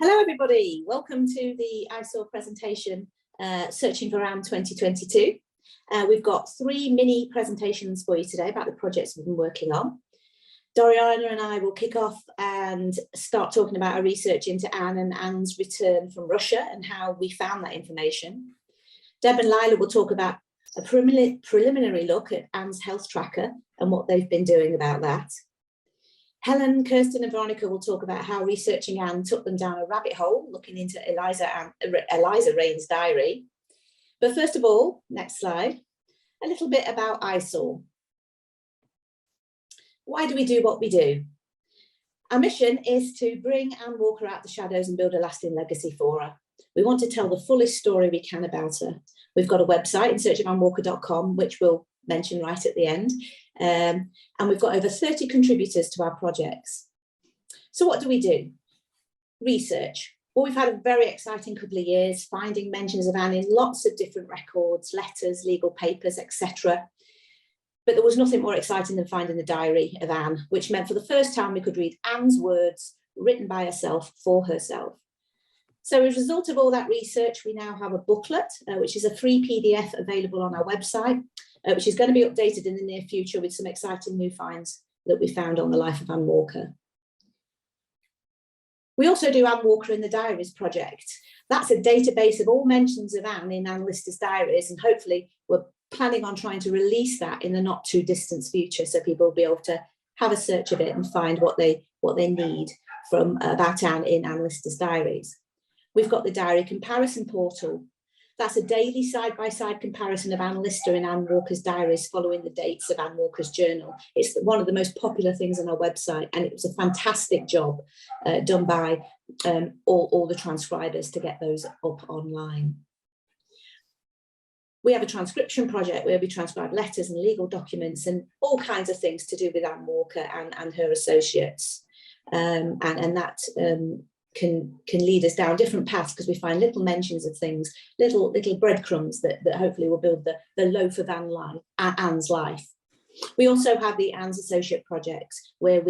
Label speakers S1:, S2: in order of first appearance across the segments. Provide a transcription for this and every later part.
S1: Hello everybody, welcome to the ISAW presentation, Searching for Anne 2022. We've got 3 mini presentations for you today about the projects we've been working on. Dorjana and I will kick off and start talking about our research into Anne and Anne's return from Russia and how we found that information. Deb and Leila will talk about a preliminary look at Anne's health tracker and what they've been doing about that. Helen, Kerstin and Veronika will talk about how researching Anne took them down a rabbit hole, looking into Eliza Raine's diary. But first of all, next slide, a little bit about ISAW. Why do we do what we do? Our mission is to bring Anne Walker out the shadows and build a lasting legacy for her. We want to tell the fullest story we can about her. We've got a website, insearchofanwalker.com, which we'll mention right at the end. And we've got over 30 contributors to our projects. So what do we do? Research. Well, we've had a very exciting couple of years, finding mentions of Anne in lots of different records, letters, legal papers, etc. But there was nothing more exciting than finding the diary of Anne, which meant for the first time we could read Anne's words written by herself for herself. So as a result of all that research, we now have a booklet, which is a free PDF available on our website, which is going to be updated in the near future with some exciting new finds that we found on the life of Anne Walker. We also do Anne Walker in the Diaries project. That's a database of all mentions of Anne in Anne Lister's diaries, and hopefully we're planning on trying to release that in the not too distant future so people will be able to have a search of it and find what they need from about Anne in Anne Lister's diaries. We've got the diary comparison portal. That's a daily side-by-side comparison of Anne Lister and Anne Walker's diaries following the dates of Anne Walker's journal. It's one of the most popular things on our website, and it was a fantastic job done by all the transcribers to get those up online. We have a transcription project where we transcribe letters and legal documents and all kinds of things to do with Anne Walker and her associates. And that can lead us down different paths because we find little mentions of things, little breadcrumbs that hopefully will build the loaf of Anne's life. We also have the Anne's Associate Project, where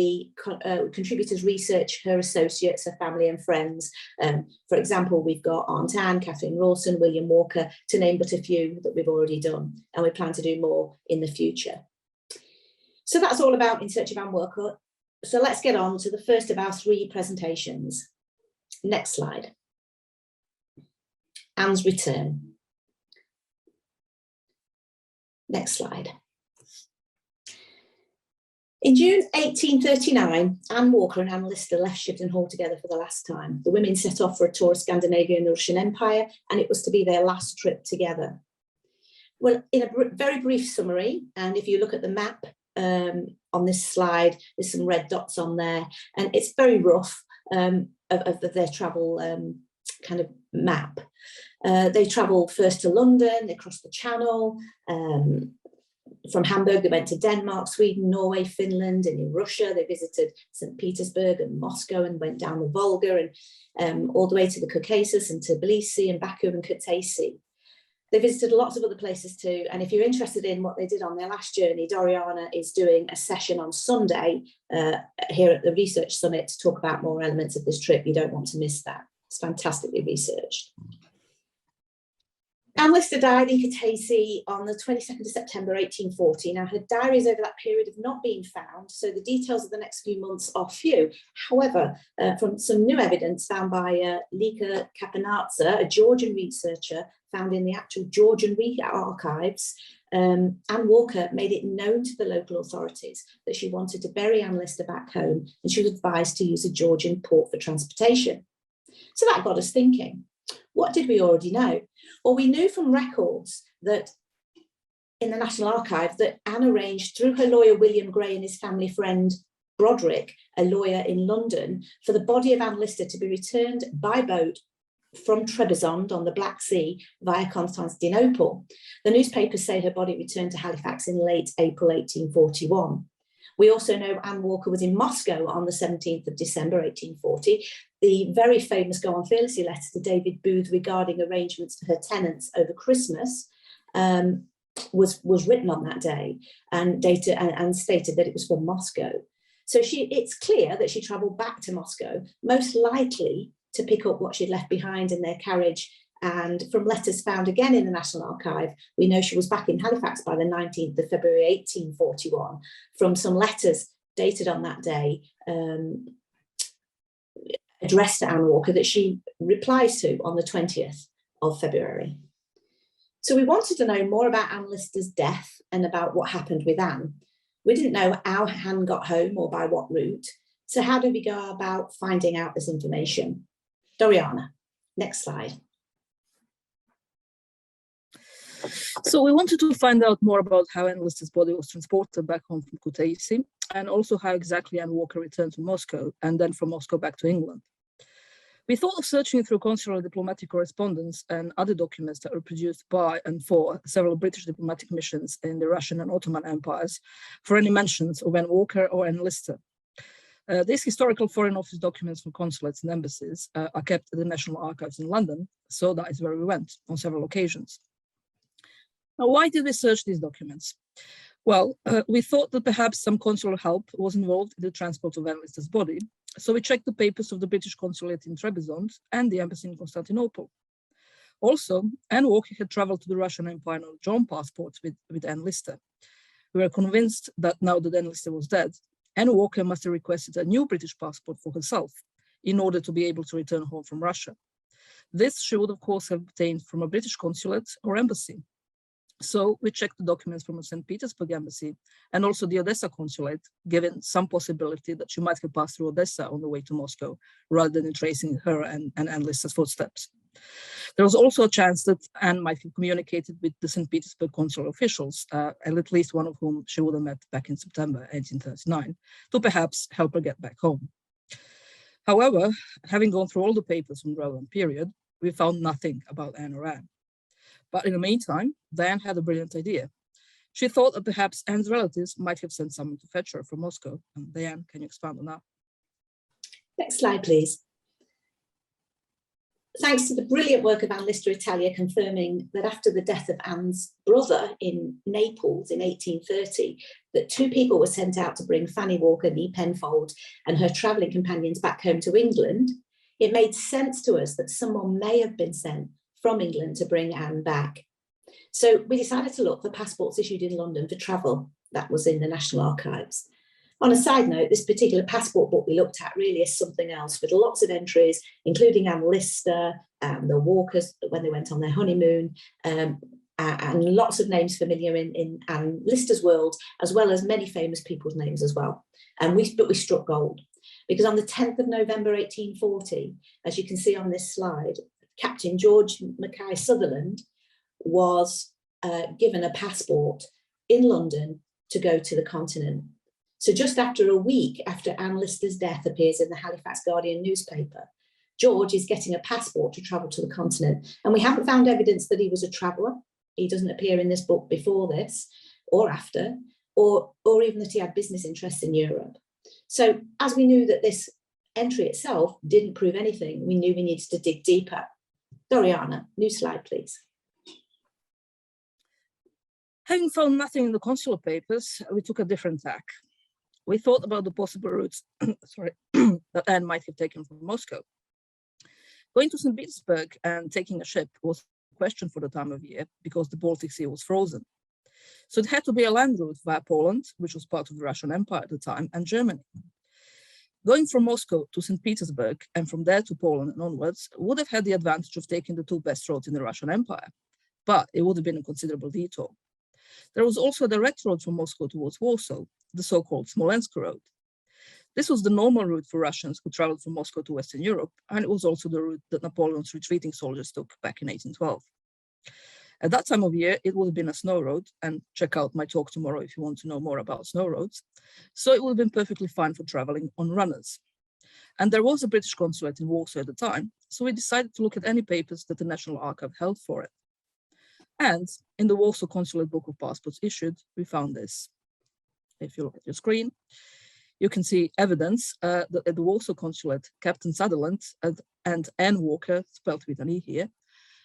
S1: contributors research her associates, her family and friends. For example, we've got Aunt Anne, Catherine Rawson, William Walker, to name but a few that we've already done, and we plan to do more in the future. So that's all about In Search of Anne Walker. So let's get on to the first of our 3 presentations. Next slide. Anne's return. Next slide. In June 1839, Anne Walker and Anne Lister left Shibden Hall together for the last time. The women set off for a tour of Scandinavia and the Russian Empire, and it was to be their last trip together. Well, in a very brief summary, and if you look at the map on this slide, there's some red dots on there, and it's very rough of their travel kind of map. They travelled first to London, they crossed the Channel. From Hamburg, they went to Denmark, Sweden, Norway, Finland, and in Russia, they visited St. Petersburg and Moscow and went down the Volga and all the way to the Caucasus and Tbilisi and Baku and Kutaisi. They visited lots of other places too. And if you're interested in what they did on their last journey, Dorjana is doing a session on Sunday here at the Research Summit to talk about more elements of this trip. You don't want to miss that. It's fantastically researched. Anne Lister died in Kutaisi on the 22nd of September 1840. Now, her diaries over that period have not been found, so the details of the next few months are few. However, from some new evidence found by Lika Kapanatsa, a Georgian researcher found in the actual Georgian archives, Anne Walker made it known to the local authorities that she wanted to bury Anne Lister back home, and she was advised to use a Georgian port for transportation. So that got us thinking. What did we already know? Well, we knew from records that in the National Archive that Anne arranged through her lawyer William Gray and his family friend Broderick, a lawyer in London, for the body of Anne Lister to be returned by boat from Trebizond on the Black Sea via Constantinople. The newspapers say her body returned to Halifax in late April 1841. We also know Anne Walker was in Moscow on the 17th of December 1840. The very famous Go On Fearlessly letter to David Booth regarding arrangements for her tenants over Christmas was written on that day and stated that it was from Moscow. So it's clear that she travelled back to Moscow, most likely to pick up what she'd left behind in their carriage. And from letters found again in the National Archive, we know she was back in Halifax by the 19th of February 1841, from some letters dated on that day, addressed to Anne Walker, that she replies to on the 20th of February. So we wanted to know more about Anne Lister's death and about what happened with Anne. We didn't know how Anne got home or by what route. So how do we go about finding out this information? Dorjana, next slide.
S2: So we wanted to find out more about how Anne Lister's body was transported back home from Kutaisi, and also how exactly Anne Walker returned to Moscow and then from Moscow back to England. We thought of searching through consular diplomatic correspondence and other documents that were produced by and for several British diplomatic missions in the Russian and Ottoman empires for any mentions of Anne Walker or Anne Lister. These historical Foreign Office documents from consulates and embassies are kept at the National Archives in London, so that is where we went on several occasions. Now, why did we search these documents? Well, we thought that perhaps some consular help was involved in the transport of Anne Lister's body, so we checked the papers of the British consulate in Trebizond and the embassy in Constantinople. Also, Anne Walker had traveled to the Russian Empire on a joint passport with Anne Lister. We were convinced that now that Anne Lister was dead, Anne Walker must have requested a new British passport for herself in order to be able to return home from Russia. This she would, of course, have obtained from a British consulate or embassy. So we checked the documents from the St. Petersburg embassy and also the Odessa consulate, given some possibility that she might have passed through Odessa on the way to Moscow, rather than tracing her and Anne Lister's footsteps. There was also a chance that Anne might have communicated with the St. Petersburg consular officials, at least one of whom she would have met back in September 1839, to perhaps help her get back home. However, having gone through all the papers from the relevant period, we found nothing about Anne or Anne. But in the meantime, Diane had a brilliant idea. She thought that perhaps Anne's relatives might have sent someone to fetch her from Moscow. And Diane, can you expand on that?
S1: Next slide, please. Thanks to the brilliant work of Anne Lister Italia confirming that after the death of Anne's brother in Naples in 1830, that two people were sent out to bring Fanny Walker, née Penfold, and her travelling companions back home to England, it made sense to us that someone may have been sent from England to bring Anne back. So we decided to look for passports issued in London for travel. That was in the National Archives. On a side note, this particular passport book we looked at really is something else, with lots of entries, including Anne Lister, the Walkers when they went on their honeymoon, and lots of names familiar in Anne Lister's world, as well as many famous people's names as well. But we struck gold, because on the 10th of November 1840, as you can see on this slide, Captain George Mackay Sutherland was given a passport in London to go to the continent. So just after a week after Anne Lister's death appears in the Halifax Guardian newspaper, George is getting a passport to travel to the continent. And we haven't found evidence that he was a traveller. He doesn't appear in this book before this or after, or even that he had business interests in Europe. So as we knew that this entry itself didn't prove anything, we knew we needed to dig deeper. Dorjana, new slide, please.
S2: Having found nothing in the consular papers, we took a different tack. We thought about the possible routes that Anne might have taken from Moscow. Going to St. Petersburg and taking a ship was a question for the time of year because the Baltic Sea was frozen. So it had to be a land route via Poland, which was part of the Russian Empire at the time, and Germany. Going from Moscow to St. Petersburg and from there to Poland and onwards would have had the advantage of taking the two best roads in the Russian Empire, but it would have been a considerable detour. There was also a direct road from Moscow towards Warsaw, the so-called Smolensk Road. This was the normal route for Russians who traveled from Moscow to Western Europe, and it was also the route that Napoleon's retreating soldiers took back in 1812. At that time of year, it would have been a snow road, and check out my talk tomorrow if you want to know more about snow roads. So it would have been perfectly fine for traveling on runners. And there was a British consulate in Warsaw at the time, so we decided to look at any papers that the National Archive held for it. And in the Warsaw Consulate Book of Passports issued, we found this. If you look at your screen, you can see evidence that at the Warsaw Consulate, Captain Sutherland and Anne Walker, spelled with an E here,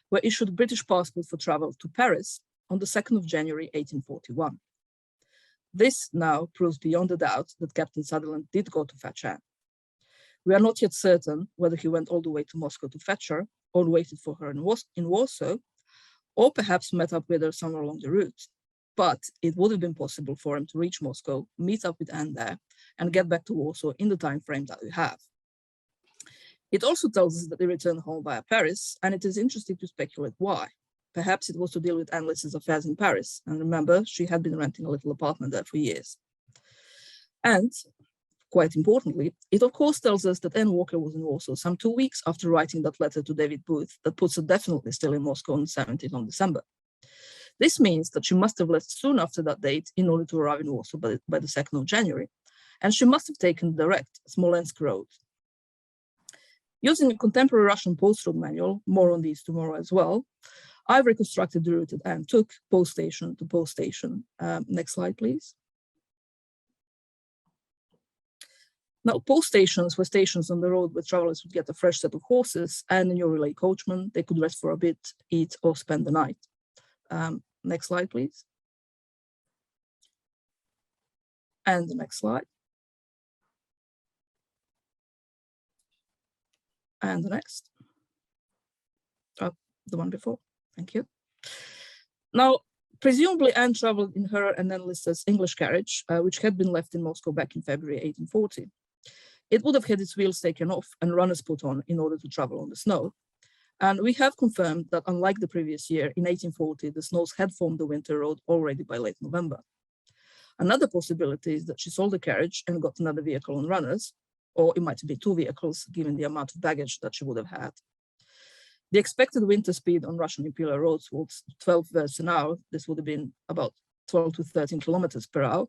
S2: were issued British passports for travel to Paris on the 2nd of January, 1841. This now proves beyond a doubt that Captain Sutherland did go to fetch Anne. We are not yet certain whether he went all the way to Moscow to fetch her, or waited for her in Warsaw, or perhaps met up with her somewhere along the route. But it would have been possible for him to reach Moscow, meet up with Anne there, and get back to Warsaw in the time frame that we have. It also tells us that they returned home via Paris, and it is interesting to speculate why. Perhaps it was to deal with Anne-Lisa's affairs in Paris, and remember, she had been renting a little apartment there for years. And, quite importantly, it of course tells us that Anne Walker was in Warsaw some 2 weeks after writing that letter to David Booth that puts her definitely still in Moscow on the 17th of December. This means that she must have left soon after that date in order to arrive in Warsaw by the 2nd of January, and she must have taken the direct Smolensk road. Using a contemporary Russian post road manual, more on these tomorrow as well, I've reconstructed the route that Anne took, post station to post station. Next slide, please. Now, post stations were stations on the road where travelers would get a fresh set of horses and a new relay coachman. They could rest for a bit, eat, or spend the night. Next slide, please. And the next slide. And the next. Oh, the one before. Thank you. Now, presumably Anne traveled in her and Anne-Lisa's English carriage, which had been left in Moscow back in February 1840. It would have had its wheels taken off and runners put on in order to travel on the snow. And we have confirmed that unlike the previous year, in 1840, the snows had formed the winter road already by late November. Another possibility is that she sold the carriage and got another vehicle on runners, or it might be 2 vehicles, given the amount of baggage that she would have had. The expected winter speed on Russian imperial roads was 12 versts an hour. This would have been about 12 to 13 kilometers per hour.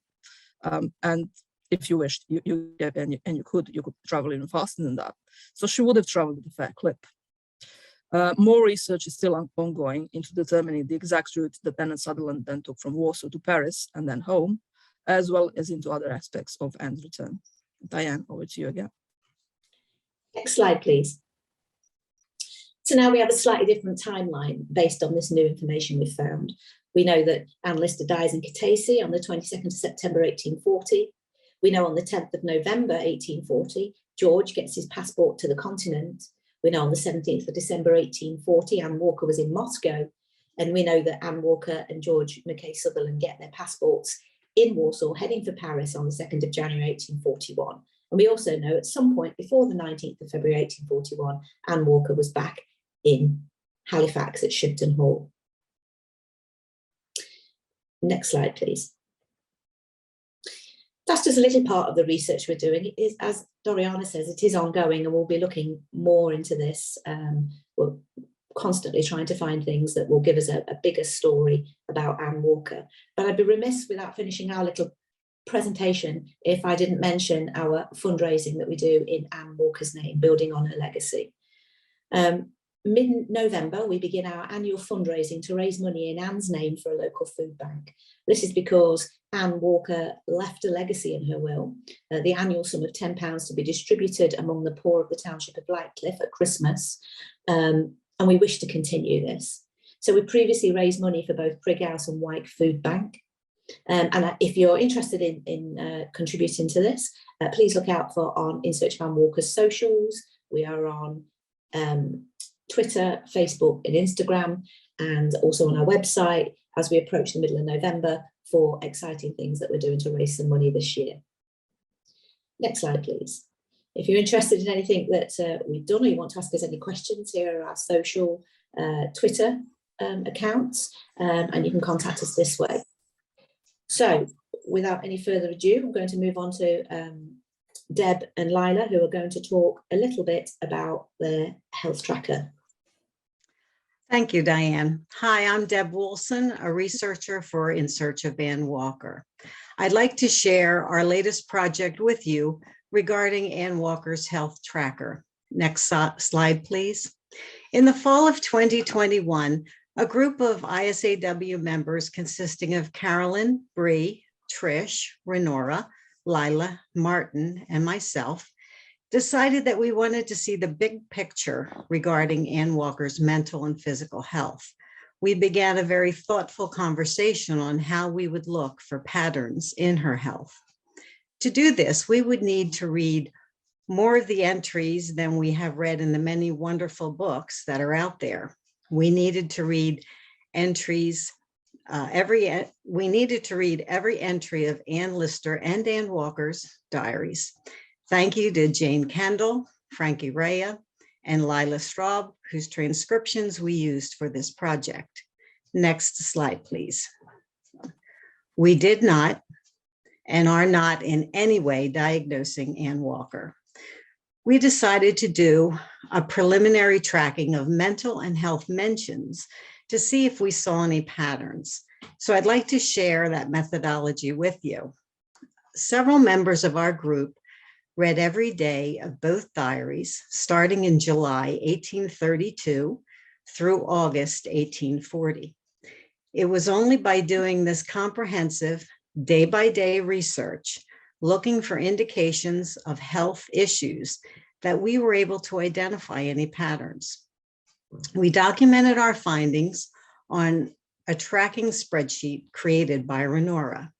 S2: And if you wished, you could travel even faster than that. So she would have traveled at a fair clip. More research is still ongoing into determining the exact route that Anne and Sutherland then took from Warsaw to Paris and then home, as well as into other aspects of Anne's return. Diane, over to you again.
S1: Next slide, please. So now we have a slightly different timeline based on this new information we've found. We know that Anne Lister dies in Kutaisi on the 22nd of September 1840. We know on the 10th of November 1840, George gets his passport to the continent. We know on the 17th of December 1840, Anne Walker was in Moscow. And we know that Anne Walker and George Mackay Sutherland get their passports in Warsaw, heading for Paris on the 2nd of January 1841. And we also know at some point before the 19th of February 1841, Anne Walker was back in Halifax at Shipton Hall. Next slide, please. That's just a little part of the research we're doing. It is, as Dorjana says, it is ongoing, and we'll be looking more into this. We're constantly trying to find things that will give us a bigger story about Anne Walker. But I'd be remiss without finishing our little presentation if I didn't mention our fundraising that we do in Anne Walker's name, building on her legacy. Mid-November, we begin our annual fundraising to raise money in Anne's name for a local food bank. This is because Anne Walker left a legacy in her will, the annual sum of £10 to be distributed among the poor of the township of Lightcliffe at Christmas, and we wish to continue this. So we previously raised money for both Prighouse and Wyke Food Bank. And if you're interested in contributing to this, please look out for on In Search of Anne Walker's socials. We are on Twitter, Facebook and Instagram, and also on our website as we approach the middle of November for exciting things that we're doing to raise some money this year. Next slide, please. If you're interested in anything that we've done or you want to ask us any questions, here are our social Twitter accounts, and you can contact us this way. So without any further ado, I'm going to move on to Deb and Leila, who are going to talk a little bit about their health tracker.
S3: Thank you, Diane. Hi, I'm Deb Woolson, a researcher for In Search of Anne Walker. I'd like to share our latest project with you regarding Anne Walker's health tracker. Next slide, please. In the fall of 2021, a group of ISAW members consisting of Carolyn, Bree, Trish, Renora, Leila, Martin, and myself decided that we wanted to see the big picture regarding Anne Walker's mental and physical health. We began a very thoughtful conversation on how we would look for patterns in her health. To do this, we would need to read more of the entries than we have read in the many wonderful books that are out there. We needed to read entries, we needed to read every entry of Ann Lister and Ann Walker's diaries. Thank you to Jane Kendall, Frankie Rea, and Leila Straub, whose transcriptions we used for this project. Next slide, please. We did not and are not in any way diagnosing Ann Walker. We decided to do a preliminary tracking of mental and health mentions to see if we saw any patterns. So I'd like to share that methodology with you. Several members of our group read every day of both diaries, starting in July 1832 through August 1840. It was only by doing this comprehensive day-by-day research, looking for indications of health issues, that we were able to identify any patterns. We documented our findings on a tracking spreadsheet created by Renora.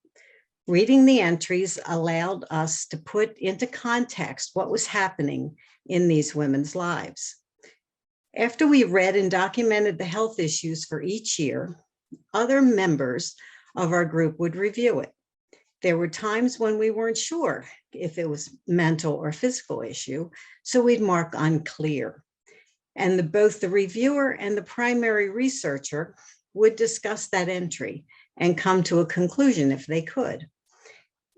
S3: Reading the entries allowed us to put into context what was happening in these women's lives. After we read and documented the health issues for each year, other members of our group would review it. There were times when we weren't sure if it was mental or physical issue, so we'd mark unclear. And both the reviewer and the primary researcher would discuss that entry and come to a conclusion if they could.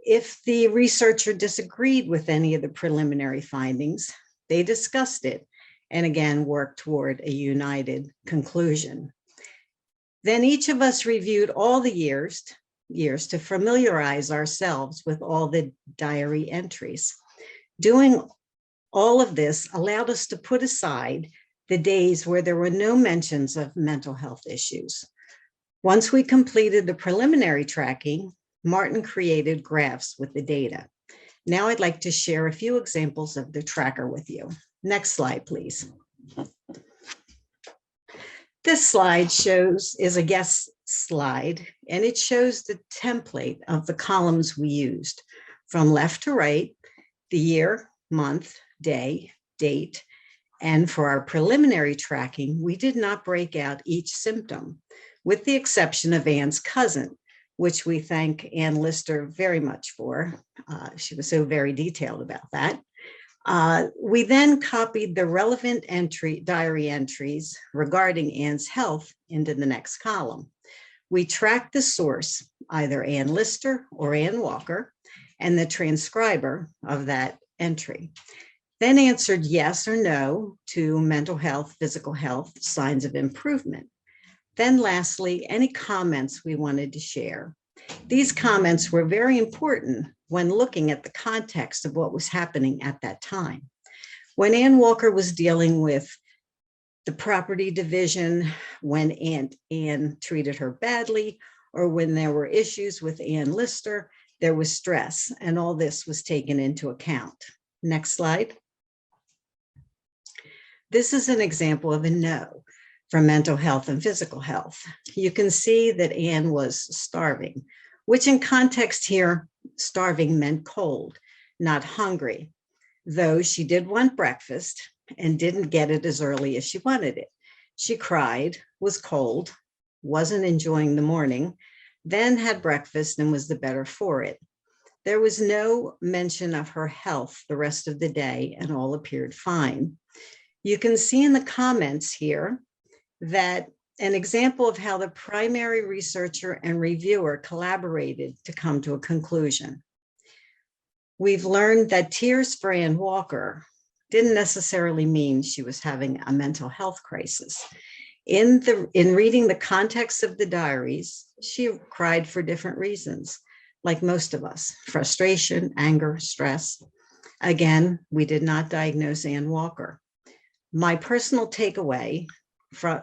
S3: If the researcher disagreed with any of the preliminary findings, they discussed it and again worked toward a united conclusion. Then each of us reviewed all the years to familiarize ourselves with all the diary entries. Doing all of this allowed us to put aside the days where there were no mentions of mental health issues. Once we completed the preliminary tracking, Martin created graphs with the data. Now I'd like to share a few examples of the tracker with you. Next slide, please. This slide is a guest slide, and it shows the template of the columns we used. From left to right, the year, month, day, date, and for our preliminary tracking, we did not break out each symptom, with the exception of Ann's cousin, which we thank Ann Lister very much for. She was so very detailed about that. We then copied the relevant diary entries regarding Ann's health into the next column. We tracked the source, either Ann Lister or Ann Walker, and the transcriber of that entry. Then answered yes or no to mental health, physical health, signs of improvement. Then lastly, any comments we wanted to share. These comments were very important when looking at the context of what was happening at that time. When Ann Walker was dealing with the property division, when Aunt Ann treated her badly, or when there were issues with Ann Lister, there was stress, and all this was taken into account. Next slide. This is an example of a no for mental health and physical health. You can see that Ann was starving, which in context here, starving meant cold, not hungry, though she did want breakfast and didn't get it as early as she wanted it. She cried, was cold, wasn't enjoying the morning, then had breakfast and was the better for it. There was no mention of her health the rest of the day, and all appeared fine. You can see in the comments here that an example of how the primary researcher and reviewer collaborated to come to a conclusion. We've learned that tears for Ann Walker didn't necessarily mean she was having a mental health crisis. In reading the context of the diaries, she cried for different reasons, like most of us: frustration, anger, stress. Again, we did not diagnose Ann Walker. My personal takeaway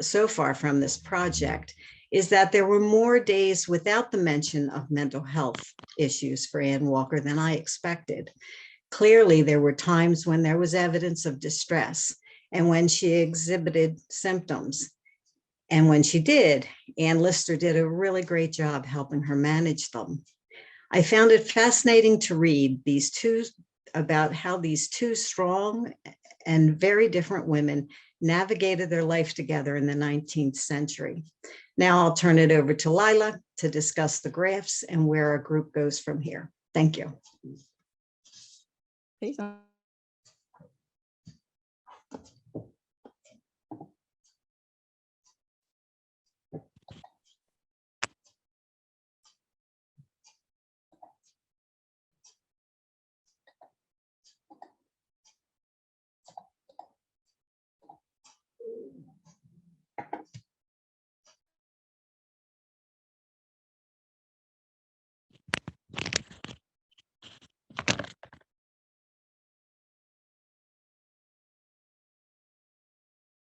S3: so far from this project is that there were more days without the mention of mental health issues for Ann Walker than I expected. Clearly, there were times when there was evidence of distress and when she exhibited symptoms. And when she did, Ann Lister did a really great job helping her manage them. I found it fascinating to read these two about how these two strong and very different women navigated their life together in the 19th century. Now I'll turn it over to Leila to discuss the graphs and where our group goes from here. Thank you.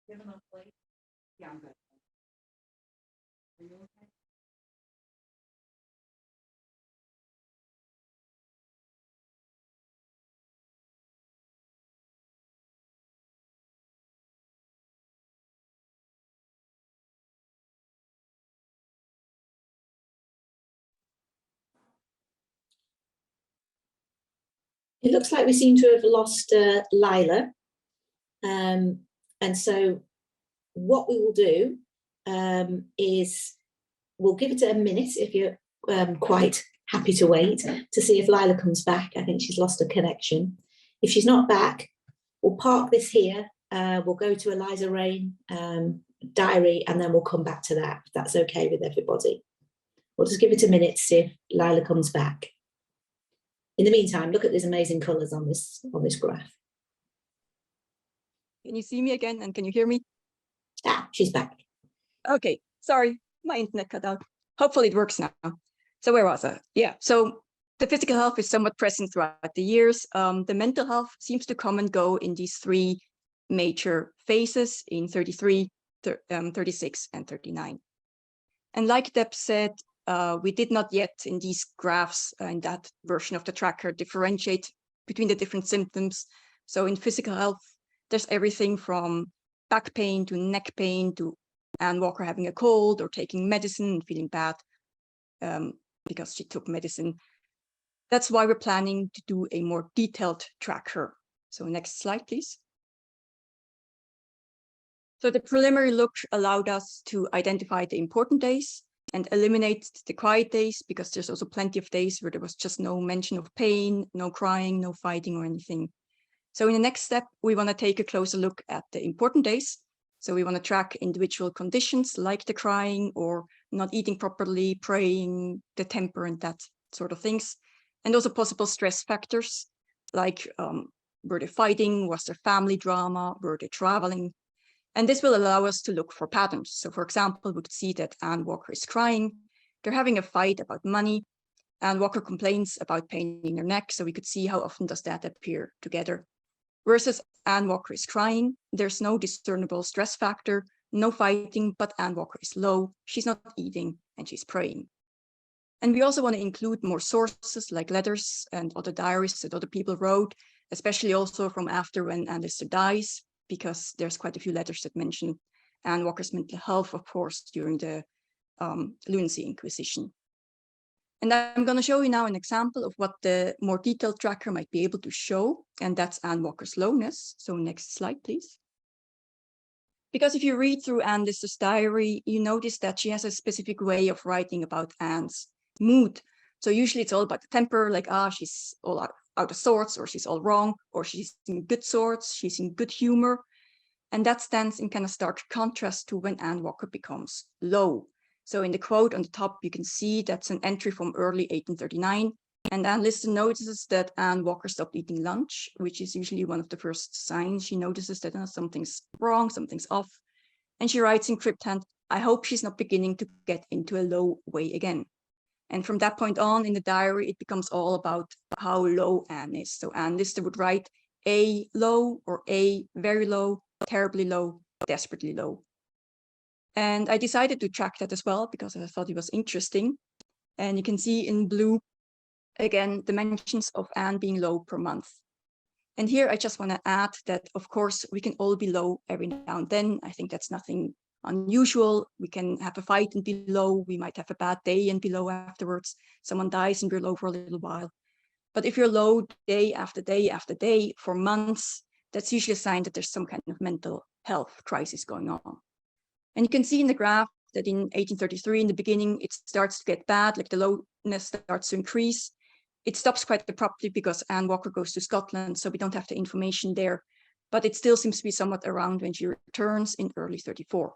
S4: You have enough plate? Yeah, I'm good. Are you okay?
S1: It looks like we seem to have lost Leila. And so what we will do is we'll give it a minute if you're quite happy to wait to see if Leila comes back. I think she's lost a connection. If she's not back, we'll park this here. We'll go to Eliza Raine diary and then we'll come back to that, if that's okay with everybody. We'll just give it a minute to see if Leila comes back. In the meantime, look at these amazing colours on this graph.
S5: Can you see me again and can you hear me?
S1: Ah, she's back.
S5: Okay, sorry, my internet cut out. Hopefully it works now. So where was I? Yeah, so the physical health is somewhat present throughout the years. The mental health seems to come and go in these three major phases in 33, 36, and 39. And like Deb said, we did not yet in these graphs, in that version of the tracker, differentiate between the different symptoms. So in physical health, there's everything from back pain to neck pain to Anne Walker having a cold or taking medicine and feeling bad because she took medicine. That's why we're planning to do a more detailed tracker. So next slide, please. So the preliminary look allowed us to identify the important days and eliminate the quiet days, because there's also plenty of days where there was just no mention of pain, no crying, no fighting or anything. So in the next step, we want to take a closer look at the important days. So we want to track individual conditions like the crying or not eating properly, praying, the temper and that sort of things. And also possible stress factors like were they fighting, was there family drama, were they traveling? And this will allow us to look for patterns. So for example, we could see that Anne Walker is crying. They're having a fight about money. Anne Walker complains about pain in her neck. So we could see how often does that appear together. Versus Anne Walker is crying. There's no discernible stress factor, no fighting, but Anne Walker is low. She's not eating and she's praying. And we also want to include more sources like letters and other diaries that other people wrote, especially also from after when Anne Lister dies, because there's quite a few letters that mention Anne Walker's mental health, of course, during the lunacy inquisition. And I'm going to show you now an example of what the more detailed tracker might be able to show, and that's Anne Walker's lowness. So next slide, please. Because if you read through Anne Lister's diary, you notice that she has a specific way of writing about Anne's mood. So usually it's all about the temper, like, she's all out of sorts, or she's all wrong, or she's in good sorts, she's in good humor. And that stands in kind of stark contrast to when Anne Walker becomes low. So in the quote on the top, you can see that's an entry from early 1839. And Anne Lister notices that Anne Walker stopped eating lunch, which is usually one of the first signs. She notices that something's wrong, something's off. And she writes in crypthand, I hope she's not beginning to get into a low way again. And from that point on in the diary, it becomes all about how low Anne is. So Anne Lister would write A low or A very low, terribly low, desperately low. And I decided to track that as well because I thought it was interesting. And you can see in blue, again, the mentions of Anne being low per month. And here I just want to add that, of course, we can all be low every now and then. I think that's nothing unusual. We can have a fight and be low. We might have a bad day and be low afterwards. Someone dies and we're low for a little while. But if you're low day after day after day for months, that's usually a sign that there's some kind of mental health crisis going on. And you can see in the graph that in 1833, in the beginning, it starts to get bad, like the lowness starts to increase. It stops quite abruptly because Anne Walker goes to Scotland, so we don't have the information there, but it still seems to be somewhat around when she returns in early 34.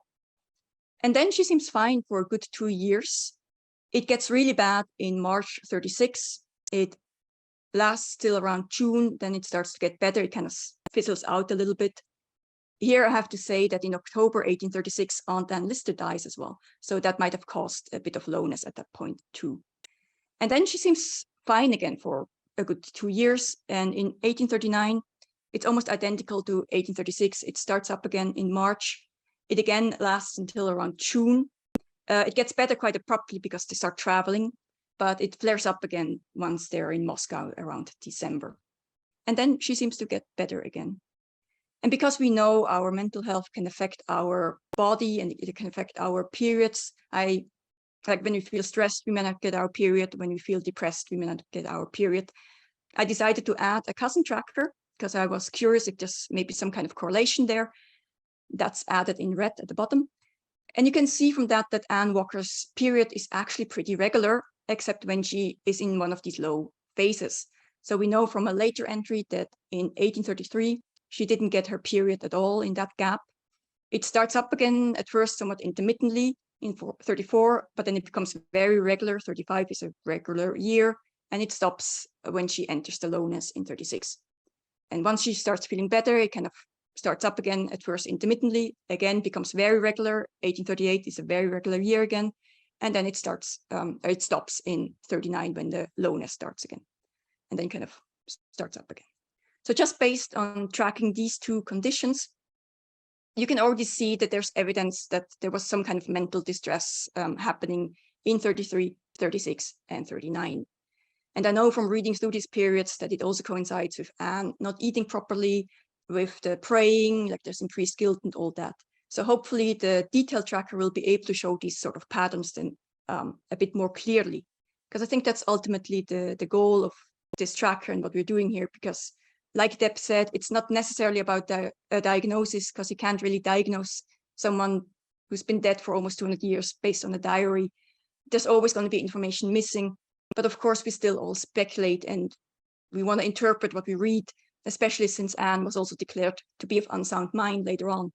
S5: And then she seems fine for a good 2 years. It gets really bad in March 36. It lasts till around June, then it starts to get better. It kind of fizzles out a little bit. Here I have to say that in October 1836, Aunt Anne Lister dies as well. So that might have caused a bit of lowness at that point too. And then she seems fine again for a good 2 years. And in 1839, it's almost identical to 1836. It starts up again in March. It again lasts until around June. It gets better quite abruptly because they start traveling, but it flares up again once they're in Moscow around December. And then she seems to get better again. And because we know our mental health can affect our body and it can affect our periods, like when we feel stressed, we may not get our period. When we feel depressed, we may not get our period. I decided to add a cousin tracker because I was curious if there's maybe some kind of correlation there. That's added in red at the bottom. And you can see from that that Anne Walker's period is actually pretty regular, except when she is in one of these low phases. So we know from a later entry that in 1833, she didn't get her period at all in that gap. It starts up again at first somewhat intermittently in 34, but then it becomes very regular. 35 is a regular year, and it stops when she enters the lowness in 36. And once she starts feeling better, it kind of starts up again at first intermittently, again becomes very regular. 1838 is a very regular year again, and then it starts, it stops in 39 when the lowness starts again, and then kind of starts up again. So just based on tracking these two conditions, you can already see that there's evidence that there was some kind of mental distress happening in 33, 36, and 39. And I know from reading through these periods that it also coincides with Anne not eating properly, with the praying, like there's increased guilt and all that. So hopefully the detail tracker will be able to show these sort of patterns then a bit more clearly, because I think that's ultimately the goal of this tracker and what we're doing here, because like Deb said, it's not necessarily about a diagnosis, because you can't really diagnose someone who's been dead for almost 200 years based on a diary. There's always going to be information missing, but of course we still all speculate and we want to interpret what we read, especially since Anne was also declared to be of unsound mind later on.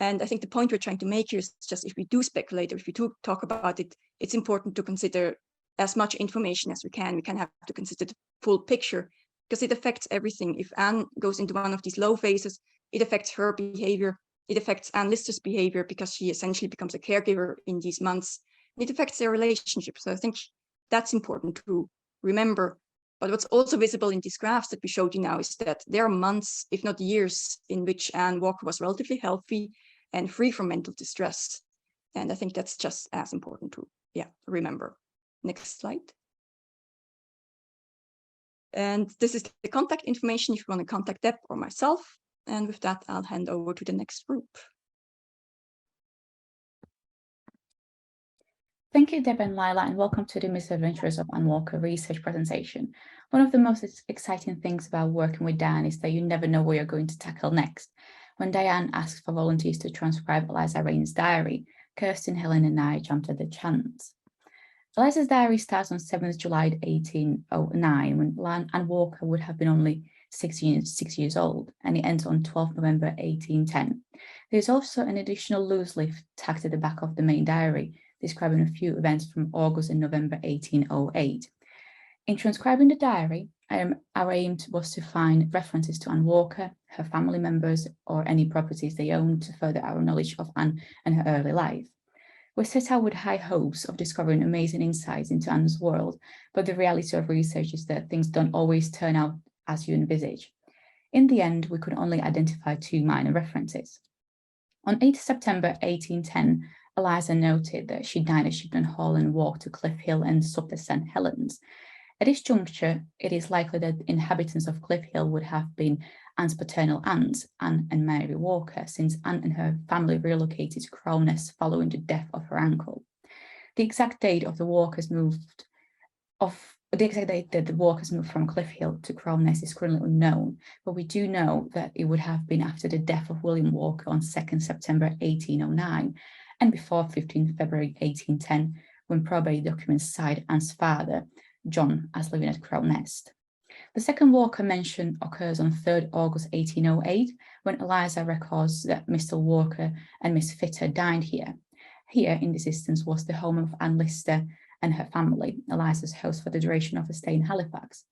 S5: And I think the point we're trying to make here is just if we do speculate or if we do talk about it, it's important to consider as much information as we can. We can have to consider the full picture because it affects everything. If Anne goes into one of these low phases, it affects her behavior. It affects Anne Lister's behavior because she essentially becomes a caregiver in these months. It affects their relationship. So I think that's important to remember. But what's also visible in these graphs that we showed you now is that there are months, if not years, in which Anne Walker was relatively healthy and free from mental distress. And I think that's just as important to remember. Next slide. And this is the contact information if you want to contact Deb or myself. And with that, I'll hand over to the next group.
S6: Thank you, Deb and Leila, and welcome to the Misadventures of Anne Walker research presentation. One of the most exciting things about working with Diane is that you never know what you're going to tackle next. When Diane asked for volunteers to transcribe Eliza Raine's diary, Kerstin, Helen, and I jumped at the chance. Eliza's diary starts on 7th July 1809, when Anne Walker would have been only 6 years old, and it ends on 12th November 1810. There's also an additional loose leaf tacked at the back of the main diary, describing a few events from August and November 1808. In transcribing the diary, our aim was to find references to Anne Walker, her family members, or any properties they owned to further our knowledge of Anne and her early life. We set out with high hopes of discovering amazing insights into Anne's world, but the reality of research is that things don't always turn out as you envisage. In the end, we could only identify 2 minor references. On 8 September 1810, Eliza noted that she dined at Shipton Hall and walked to Cliff Hill and supped at St. Helens. At this juncture, it is likely that inhabitants of Cliff Hill would have been Anne's paternal aunts, Anne and Mary Walker, since Anne and her family relocated to Crowness following the death of her uncle. The exact date of the Walkers' move The exact date that the Walkers moved from Cliff Hill to Crow Nest is currently unknown, but we do know that it would have been after the death of William Walker on 2nd September 1809 and before 15th February 1810, when probate documents cite Anne's father, John, as living at Crow Nest. The second Walker mention occurs on 3rd August 1808, when Eliza records that Mr. Walker and Miss Fitter dined here. Here, in this instance, was the home of Anne Lister and her family, Eliza's host for the duration of her stay in Halifax.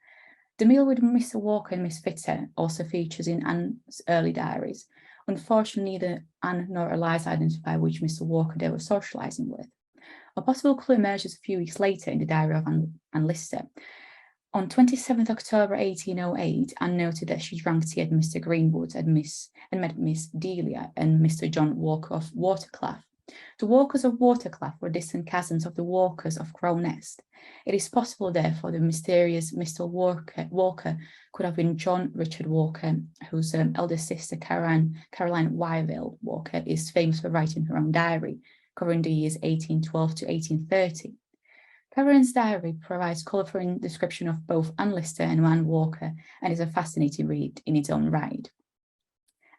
S6: The meal with Mr. Walker and Miss Fitter also features in Anne's early diaries. Unfortunately, neither Anne nor Eliza identify which Mr. Walker they were socialising with. A possible clue emerges a few weeks later in the diary of Anne Lister. On 27th October 1808, Anne noted that she drank tea at Mr. Greenwood's and met Miss Delia and Mr. John Walker of Waterclough. The Walkers of Waterclough were distant cousins of the Walkers of Crow Nest. It is possible, therefore, the mysterious Mr. Walker could have been John Richard Walker, whose eldest sister, Caroline Wyville Walker, is famous for writing her own diary, covering the years 1812 to 1830. Caroline's diary provides colourful description of both Anne Lister and Anne Walker and is a fascinating read in its own right.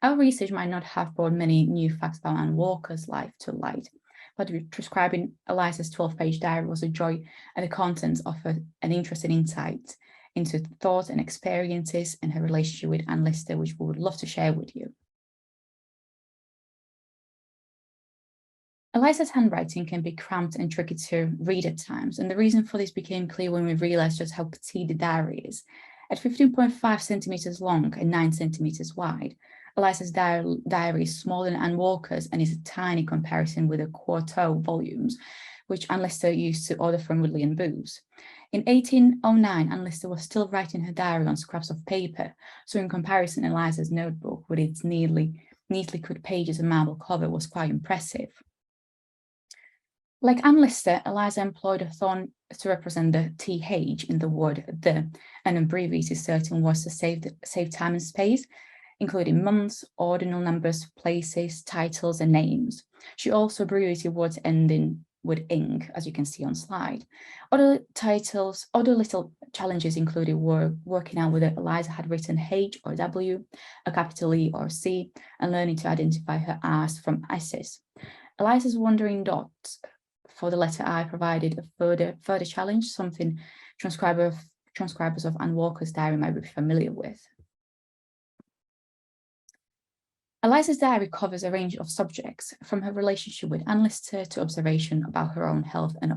S6: Our research might not have brought many new facts about Anne Walker's life to light, but transcribing Eliza's 12-page diary was a joy, and the contents offer an interesting insight into thoughts and experiences and her relationship with Anne Lister, which we would love to share with you. Eliza's handwriting can be cramped and tricky to read at times, and the reason for this became clear when we realised just how petite the diary is. At 15.5 centimetres long and 9 centimetres wide, Eliza's diary is smaller than Anne Walker's and is a tiny comparison with the quarto volumes, which Anne Lister used to order from Ridley and Booth's. In 1809, Anne Lister was still writing her diary on scraps of paper, so in comparison, Eliza's notebook, with its neatly cut pages and marble cover, was quite impressive. Like Anne Lister, Eliza employed a thorn to represent the th in the word the, and abbreviated certain words to save time and space, including months, ordinal numbers, places, titles, and names. She also abbreviated words ending with ing, as you can see on slide. Other little challenges included working out whether Eliza had written H or W, a capital E or C, and learning to identify her R's from S's. Eliza's wandering dots for the letter I provided a further challenge, something transcribers of Anne Walker's diary might be familiar with. Eliza's diary covers a range of subjects, from her relationship with Anne Lister to observation about her own health and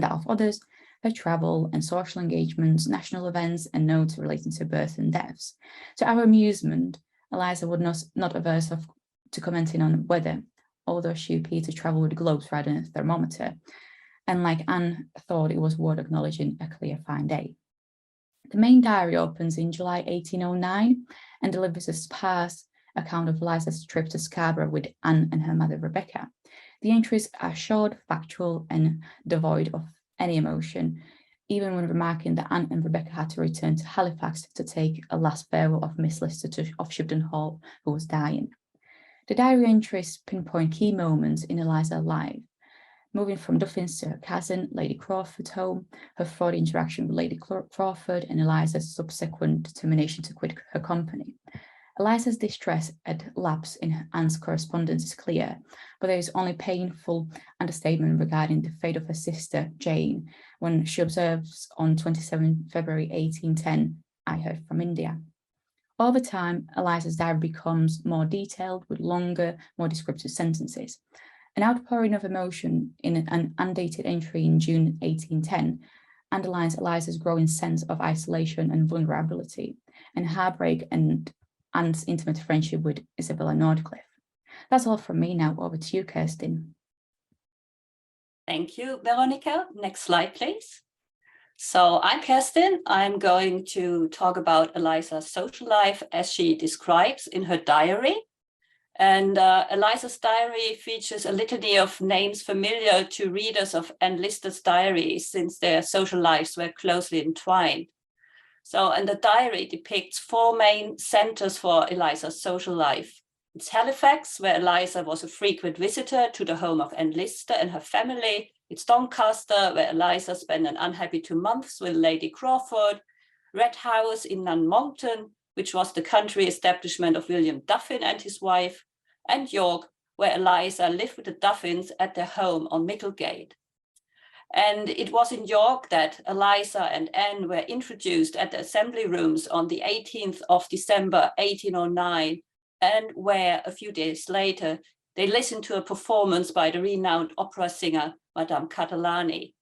S6: that of others, her travel and social engagements, national events, and notes relating to births and deaths. To our amusement, Eliza was not averse to commenting on weather, although she appeared to travel with globes rather than a thermometer, and like Anne thought it was worth acknowledging a clear, fine day. The main diary opens in July 1809 and delivers a sparse account of Eliza's trip to Scarborough with Anne and her mother Rebecca. The entries are short, factual, and devoid of any emotion, even when remarking that Anne and Rebecca had to return to Halifax to take a last farewell of Miss Lister of Shipton Hall, who was dying. The diary entries pinpoint key moments in Eliza's life, moving from Duffins to her cousin, Lady Crawford's home, her fraud interaction with Lady Crawford, and Eliza's subsequent determination to quit her company. Eliza's distress at lapse in Anne's correspondence is clear, but there is only painful understatement regarding the fate of her sister, Jane, when she observes on 27 February 1810, "I heard from India." Over time, Eliza's diary becomes more detailed with longer, more descriptive sentences. An outpouring of emotion in an undated entry in June 1810 underlines Eliza's growing sense of isolation and vulnerability, and heartbreak and Anne's intimate friendship with Isabella Northcliffe. That's all from me now. Over to you, Kerstin.
S7: Thank you, Veronika. Next slide, please. So I'm Kerstin. I'm going to talk about Eliza's social life as she describes in her diary. And Eliza's diary features a litany of names familiar to readers of Anne Lister's diary, since their social lives were closely entwined. So, and the diary depicts 4 main centers for Eliza's social life. It's Halifax, where Eliza was a frequent visitor to the home of Anne Lister and her family, It's Doncaster, where Eliza spent an unhappy 2 months with Lady Crawford, Red House in Nunmonkton, which was the country establishment of William Duffin and his wife, and York, where Eliza lived with the Duffins at their home on Micklegate. And it was in York that Eliza and Anne were introduced at the assembly rooms on the 18th of December 1809, and where a few days later they listened to a performance by the renowned opera singer Madame Catalani.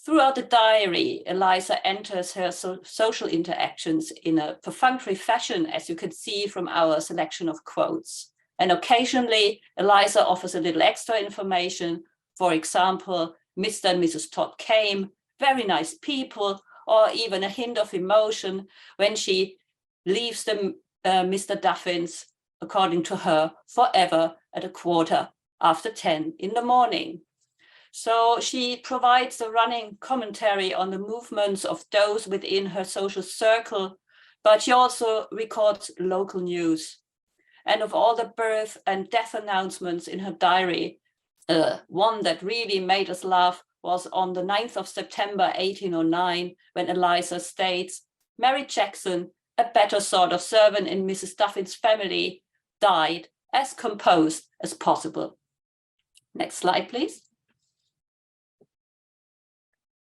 S7: Throughout the diary, Eliza enters her social interactions in a perfunctory fashion, as you can see from our selection of quotes. And occasionally, Eliza offers a little extra information. For example, Mr. and Mrs. Todd came, very nice people, or even a hint of emotion when she leaves the Mr. Duffins, according to her, forever at 10:15 in the morning. So she provides a running commentary on the movements of those within her social circle, but she also records local news. And of all the birth and death announcements in her diary, one that really made us laugh was on the 9th of September 1809, when Eliza states, Mary Jackson, a better sort of servant in Mrs. Duffin's family, died as composed as possible. Next slide, please.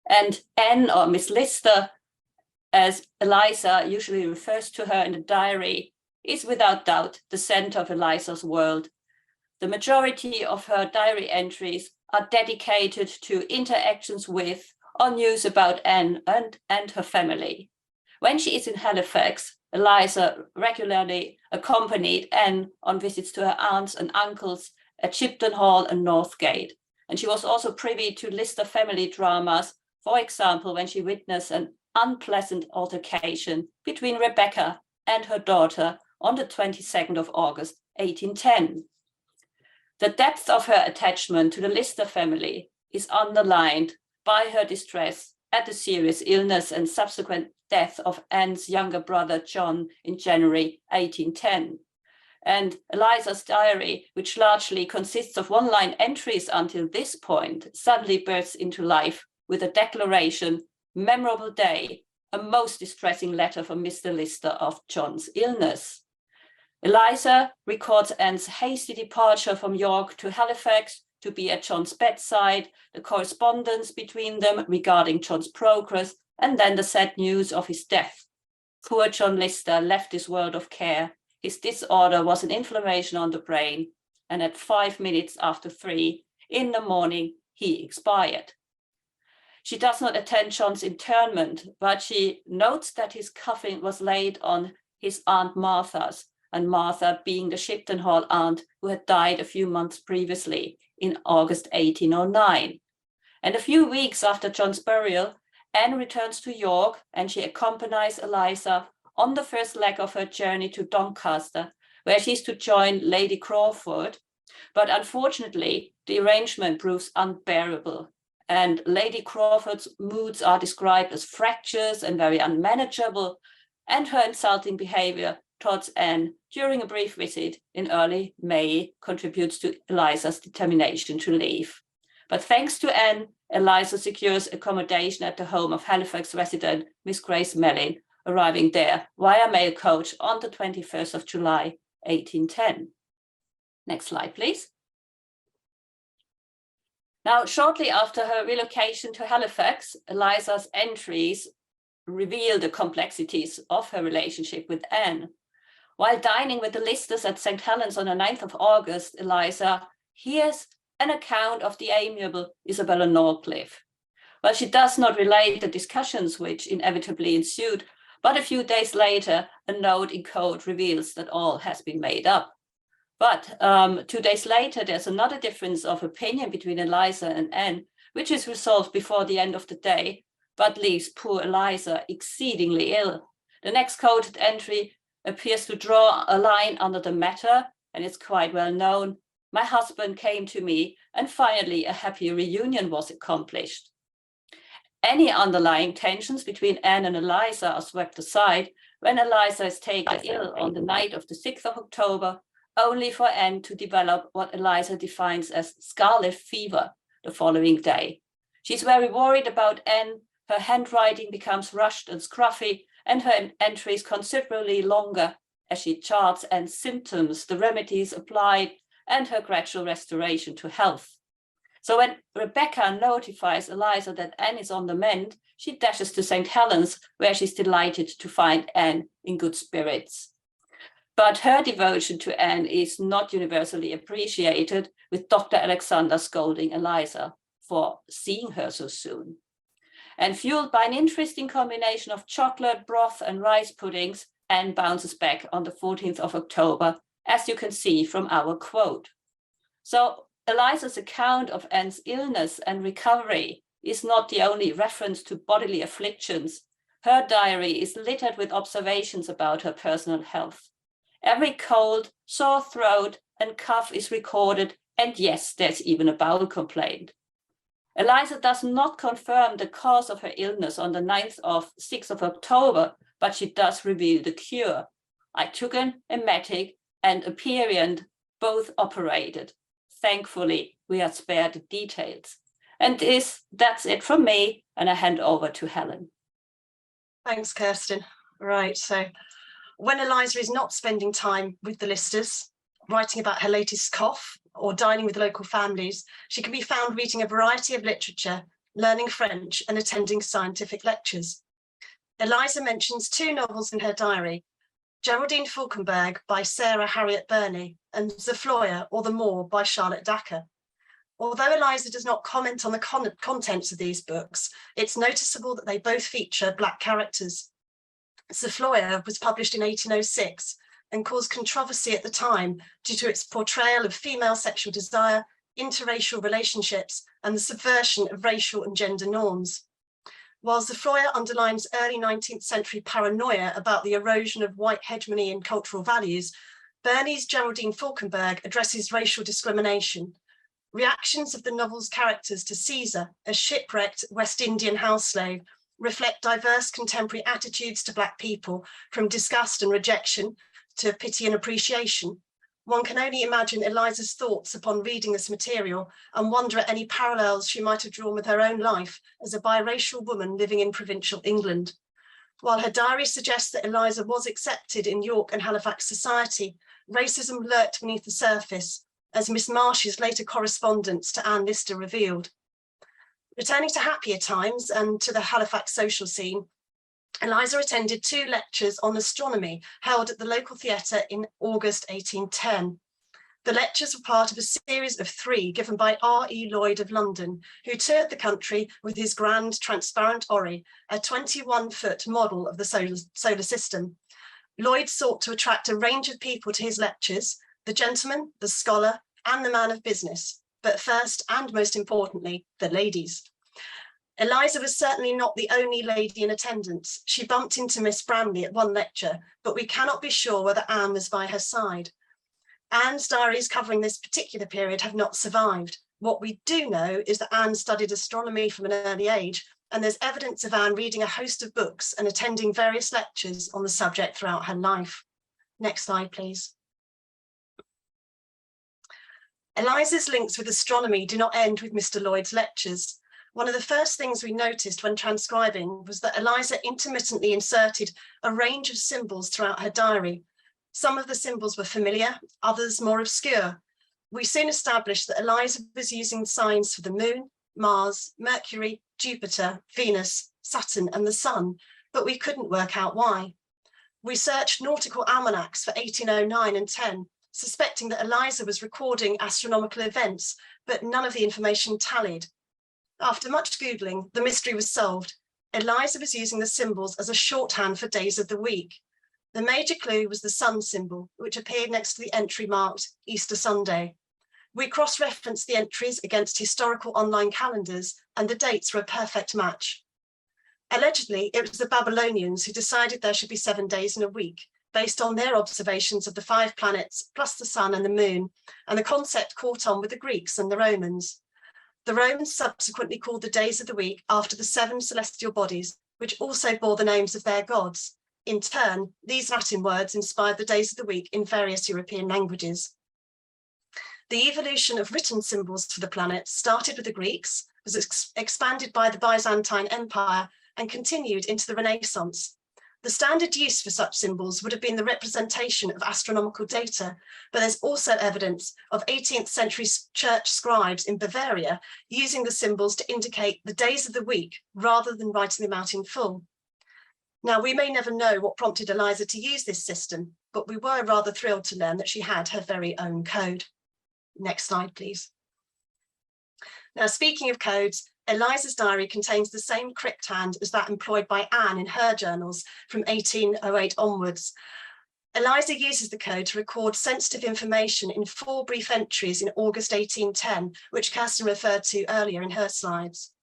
S7: And Anne, or Miss Lister, as Eliza usually refers to her in the diary, is without doubt the center of Eliza's world. The majority of her diary entries are dedicated to interactions with or news about Anne and her family. When she is in Halifax, Eliza regularly accompanied Anne on visits to her aunts and uncles at Shipton Hall and Northgate. And she was also privy to Lister family dramas, for example, when she witnessed an unpleasant altercation between Rebecca and her daughter on the 22nd of August, 1810. The depth of her attachment to the Lister family is underlined by her distress at the serious illness and subsequent death of Anne's younger brother, John, in January 1810. And Eliza's diary, which largely consists of one-line entries until this point, suddenly bursts into life with a declaration, memorable day, a most distressing letter from Mr. Lister of John's illness. Eliza records Anne's hasty departure from York to Halifax to be at John's bedside, the correspondence between them regarding John's progress, and then the sad news of his death. Poor John Lister left this world of care. His disorder was an inflammation on the brain, and at 3:05 in the morning, he expired. She does not attend John's interment, but she notes that his coffin was laid on his Aunt Martha's, and Martha being the Shipton Hall aunt who had died a few months previously in August 1809. And a few weeks after John's burial, Anne returns to York and she accompanies Eliza on the first leg of her journey to Doncaster, where she's to join Lady Crawford. But unfortunately, the arrangement proves unbearable. And Lady Crawford's moods are described as fractious and very unmanageable, and her insulting behavior towards Anne during a brief visit in early May contributes to Eliza's determination to leave. But thanks to Anne, Eliza secures accommodation at the home of Halifax resident Miss Grace Mellin, arriving there via mail coach on the 21st of July, 1810. Next slide, please. Now, shortly after her relocation to Halifax, Eliza's entries reveal the complexities of her relationship with Anne. While dining with the Listers at St. Helens on the 9th of August, Eliza hears an account of the amiable Isabella Norcliffe. Well, she does not relate the discussions which inevitably ensued, but a few days later, a note in code reveals that all has been made up. But 2 days later, there's another difference of opinion between Eliza and Anne, which is resolved before the end of the day, but leaves poor Eliza exceedingly ill. The next coded entry appears to draw a line under the matter, and it's quite well known. My husband came to me, and finally a happy reunion was accomplished. Any underlying tensions between Anne and Eliza are swept aside when Eliza is taken ill on the night of the 6th of October, only for Anne to develop what Eliza defines as scarlet fever, the following day. She's very worried about Anne. Her handwriting becomes rushed and scruffy, and her entries considerably longer as she charts Anne's symptoms, the remedies applied, and her gradual restoration to health. So when Rebecca notifies Eliza that Anne is on the mend, she dashes to St. Helens, where she's delighted to find Anne in good spirits. But her devotion to Anne is not universally appreciated, with Dr. Alexander scolding Eliza for seeing her so soon. And fueled by an interesting combination of chocolate, broth, and rice puddings, Anne bounces back on the 14th of October, as you can see from our quote. So Eliza's account of Anne's illness and recovery is not the only reference to bodily afflictions. Her diary is littered with observations about her personal health. Every cold, sore throat, and cough is recorded, and yes, there's even a bowel complaint. Eliza does not confirm the cause of her illness on the 6th of October, but she does reveal the cure. I took an emetic and a period, both operated. Thankfully, we are spared the details. And that's it from me, and I hand over to Helen.
S8: Thanks, Kerstin. Right, so when Eliza is not spending time with the listers, writing about her latest cough, or dining with local families, she can be found reading a variety of literature, learning French, and attending scientific lectures. Eliza mentions 2 novels in her diary, Geraldine Falkenberg by Sarah Harriet Burney, and Zafloya or The Moor by Charlotte Dacker. Although Eliza does not comment on the contents of these books, it's noticeable that they both feature Black characters. Zafloya was published in 1806 and caused controversy at the time due to its portrayal of female sexual desire, interracial relationships, and the subversion of racial and gender norms. While Zafloya underlines early 19th century paranoia about the erosion of white hegemony and cultural values, Burney's Geraldine Falkenberg addresses racial discrimination. Reactions of the novel's characters to Caesar, a shipwrecked West Indian house slave, reflect diverse contemporary attitudes to Black people, from disgust and rejection to pity and appreciation. One can only imagine Eliza's thoughts upon reading this material and wonder at any parallels she might have drawn with her own life as a biracial woman living in provincial England. While her diary suggests that Eliza was accepted in York and Halifax society, racism lurked beneath the surface, as Miss Marsh's later correspondence to Anne Lister revealed. Returning to happier times and to the Halifax social scene, Eliza attended 2 lectures on astronomy held at the local theatre in August 1810. The lectures were part of a series of 3 given by R.E. Lloyd of London, who toured the country with his grand transparent orrery, a 21-foot model of the solar system. Lloyd sought to attract a range of people to his lectures, the gentleman, the scholar, and the man of business, but first and most importantly, the ladies. Eliza was certainly not the only lady in attendance. She bumped into Miss Bramley at one lecture, but we cannot be sure whether Anne was by her side. Anne's diaries covering this particular period have not survived. What we do know is that Anne studied astronomy from an early age, and there's evidence of Anne reading a host of books and attending various lectures on the subject throughout her life. Next slide, please. Eliza's links with astronomy do not end with Mr. Lloyd's lectures. One of the first things we noticed when transcribing was that Eliza intermittently inserted a range of symbols throughout her diary. Some of the symbols were familiar, others more obscure. We soon established that Eliza was using signs for the moon, Mars, Mercury, Jupiter, Venus, Saturn, and the sun, but we couldn't work out why. We searched nautical almanacs for 1809 and 10, suspecting that Eliza was recording astronomical events, but none of the information tallied. After much Googling, the mystery was solved. Eliza was using the symbols as a shorthand for days of the week. The major clue was the sun symbol, which appeared next to the entry marked Easter Sunday. We cross-referenced the entries against historical online calendars, and the dates were a perfect match. Allegedly, it was the Babylonians who decided there should be 7 days in a week, based on their observations of the 5 planets, plus the sun and the moon, and the concept caught on with the Greeks and the Romans. The Romans subsequently called the days of the week after the 7 celestial bodies, which also bore the names of their gods. In turn, these Latin words inspired the days of the week in various European languages. The evolution of written symbols for the planet started with the Greeks, was expanded by the Byzantine Empire, and continued into the Renaissance. The standard use for such symbols would have been the representation of astronomical data, but there's also evidence of 18th century church scribes in Bavaria using the symbols to indicate the days of the week rather than writing them out in full. Now, we may never know what prompted Eliza to use this system, but we were rather thrilled to learn that she had her very own code. Next slide, please. Now, speaking of codes, Eliza's diary contains the same crypt hand as that employed by Anne in her journals from 1808 onwards. Eliza uses the code to record sensitive information in 4 brief entries in August 1810, which Kerstin referred to earlier in her slides.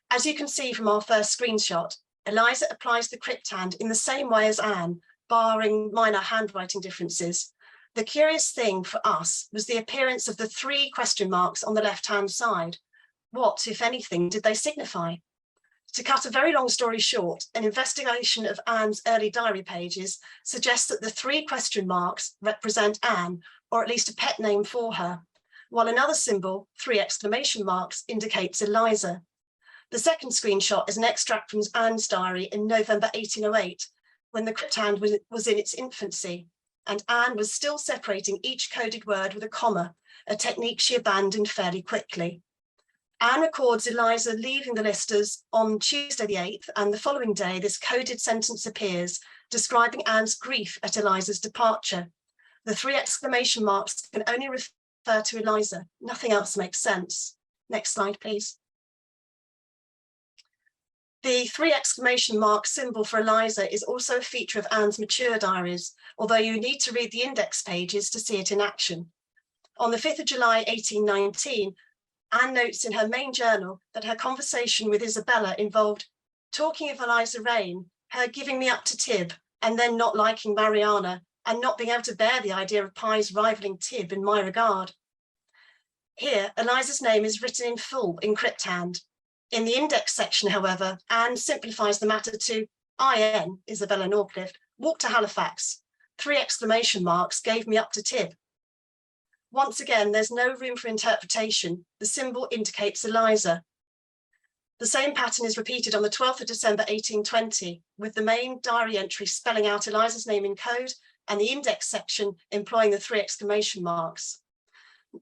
S8: As you can see from our first screenshot, Eliza applies the crypt hand in the same way as Anne, barring minor handwriting differences. The curious thing for us was the appearance of the 3 question marks on the left-hand side. What, if anything, did they signify? To cut a very long story short, an investigation of Anne's early diary pages suggests that the 3 question marks represent Anne, or at least a pet name for her, while another symbol, 3 exclamation marks, indicates Eliza. The second screenshot is an extract from Anne's diary in November 1808, when the crypt hand was in its infancy, and Anne was still separating each coded word with a comma, a technique she abandoned fairly quickly. Anne records Eliza leaving the listers on Tuesday the 8th, and the following day this coded sentence appears, describing Anne's grief at Eliza's departure. The 3 exclamation marks can only refer to Eliza. Nothing else makes sense. Next slide, please. The 3 exclamation mark symbol for Eliza is also a feature of Anne's mature diaries, although you need to read the index pages to see it in action. On the 5th of July, 1819, Anne notes in her main journal that her conversation with Isabella involved talking of Eliza Raine, her giving me up to Tib, and then not liking Mariana, and not being able to bear the idea of Pye's rivaling Tib in my regard. Here, Eliza's name is written in full in crypt hand. In the index section, however, Anne simplifies the matter to IN, Isabella Norcliffe, walked to Halifax. 3 exclamation marks gave me up to Tib. Once again, there's no room for interpretation. The symbol indicates Eliza. The same pattern is repeated on the 12th of December, 1820, with the main diary entry spelling out Eliza's name in code and the index section employing the 3 exclamation marks.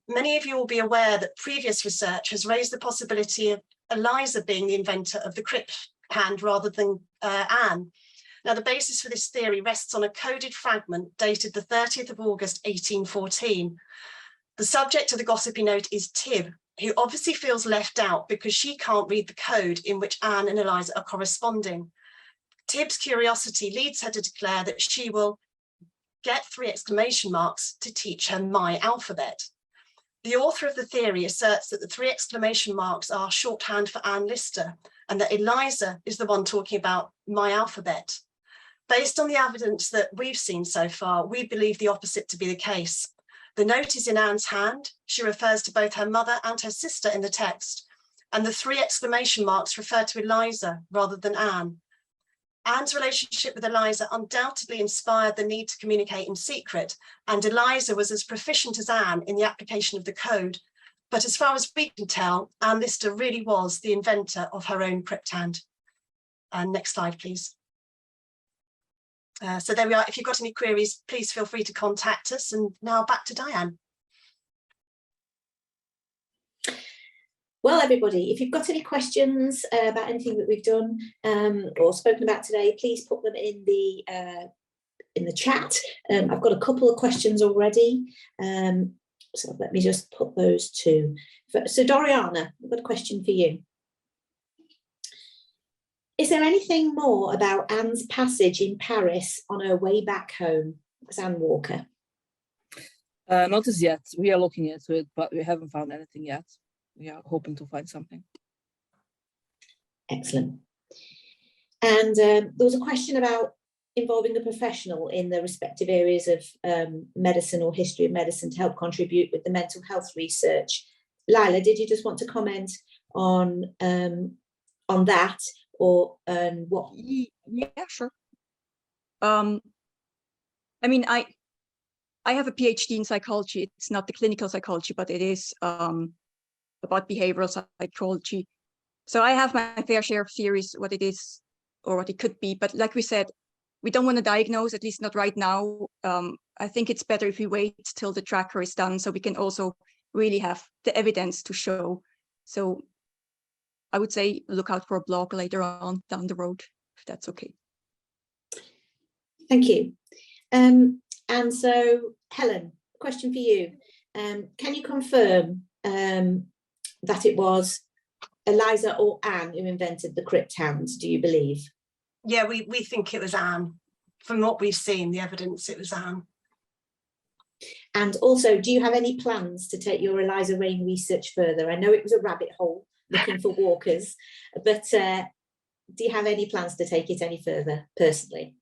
S8: Many of you will be aware that previous research has raised the possibility of Eliza being the inventor of the crypt hand rather than Anne. Now, the basis for this theory rests on a coded fragment dated the 30th of August, 1814. The subject of the gossipy note is Tib, who obviously feels left out because she can't read the code in which Anne and Eliza are corresponding. Tib's curiosity leads her to declare that she will get 3 exclamation marks to teach her my alphabet. The author of the theory asserts that the 3 exclamation marks are shorthand for Anne Lister, and that Eliza is the one talking about my alphabet. Based on the evidence that we've seen so far, we believe the opposite to be the case. The note is in Anne's hand. She refers to both her mother and her sister in the text, and the 3 exclamation marks refer to Eliza rather than Anne. Anne's relationship with Eliza undoubtedly inspired the need to communicate in secret, and Eliza was as proficient as Anne in the application of the code. But as far as we can tell, Anne Lister really was the inventor of her own crypt hand. Next slide, please. So there we are. If you've got any queries, please feel free to contact us. And now back to Diane.
S1: Well, everybody, if you've got any questions about anything that we've done or spoken about today, please put them in the chat. I've got a couple of questions already, so let me just put those to. So Dorjana, I've got a question for you. Is there anything more about Anne's passage in Paris on her way back home as Anne Walker?
S2: Not as yet. We are looking into it, but we haven't found anything yet. We are hoping to find something.
S1: Excellent. And there was a question about involving the professional in the respective areas of medicine or history of medicine to help contribute with the mental health research. Leila, did you just want to comment on that, or what?
S5: Yeah, sure. I mean, I I have a PhD in psychology. It's not the clinical psychology, but it is about behavioral psychology. So I have my fair share of theories, what it is or what it could be. But like we said, we don't want to diagnose, at least not right now. I think it's better if we wait till the tracker is done so we can also really have the evidence to show. So I would say look out for a blog later on down the road, if that's okay.
S1: Thank you. And so, Helen, question for you. Can you confirm that it was Eliza or Anne who invented the crypt hounds, do you believe?
S8: Yeah, we think it was Anne. From what we've seen, the evidence, it was Anne.
S1: And also, do you have any plans to take your Eliza Raine research further? I know it was a rabbit hole looking for walkers, but do you have any plans to take it any further personally?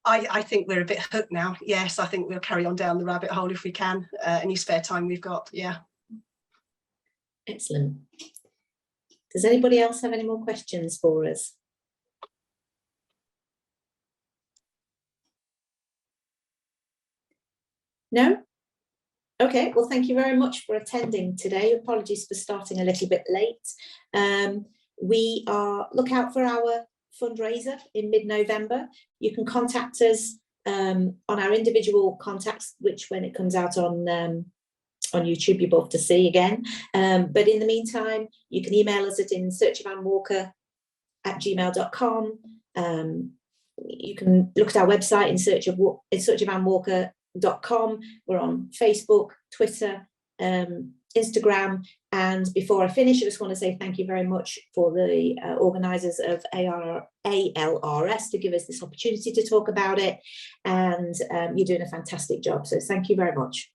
S8: I think we're a bit hooked now. Yes, I think we'll carry on down the rabbit hole if we can. Any spare time we've got, yeah.
S1: Excellent. Does anybody else have any more questions for us? No? Okay, well, thank you very much for attending today. Apologies for starting a little bit late. We are, look out for our fundraiser in mid-November. You can contact us on our individual contacts, which when it comes out on YouTube, you're both to see again. But in the meantime, you can email us at insearchofanwalker@gmail.com. You can look at our website, insearchofanwalker.com. We're on Facebook, Twitter, Instagram. And before I finish, I just want to say thank you very much for the organisers of ALRS to give us this opportunity to talk about it. And you're doing a fantastic job. So thank you very much.